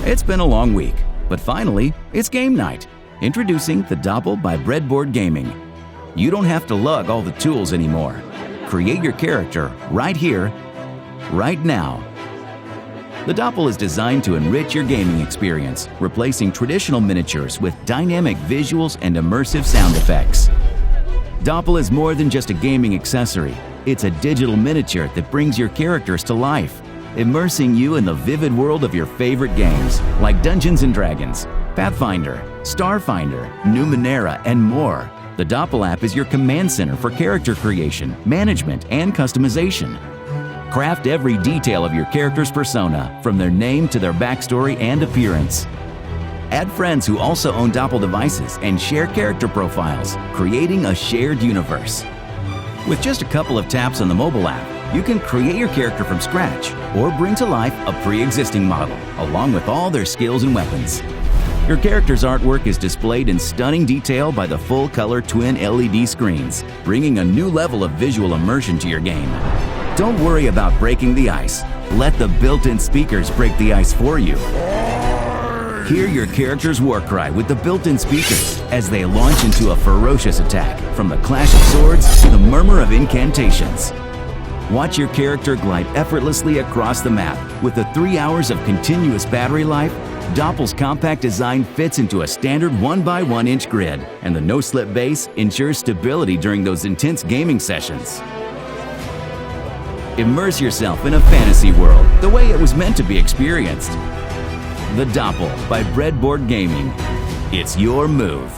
It's been a long week, but finally, it's game night. Introducing the Doppel by Breadboard Gaming. You don't have to lug all the tools anymore. Create your character right here, right now. The Doppel is designed to enrich your gaming experience, replacing traditional miniatures with dynamic visuals and immersive sound effects. Doppel is more than just a gaming accessory. It's a digital miniature that brings your characters to life, immersing you in the vivid world of your favorite games like Dungeons & Dragons, Pathfinder, Starfinder, Numenera, and more. The Doppel app is your command center for character creation, management, and customization. Craft every detail of your character's persona, from their name to their backstory and appearance. Add friends who also own Doppel devices and share character profiles, creating a shared universe. With just a couple of taps on the mobile app, you can create your character from scratch or bring to life a pre-existing model, along with all their skills and weapons. Your character's artwork is displayed in stunning detail by the full-color twin LED screens, bringing a new level of visual immersion to your game. Don't worry about breaking the ice. Let the built-in speakers break the ice for you. Hear your character's war cry with the built-in speakers as they launch into a ferocious attack, from the clash of swords to the murmur of incantations. Watch your character glide effortlessly across the map. With the 3 hours of continuous battery life, Doppel's compact design fits into a standard 1x1 inch grid, and the no-slip base ensures stability during those intense gaming sessions. Immerse yourself in a fantasy world the way it was meant to be experienced. The Doppel by Breadboard Gaming. It's your move.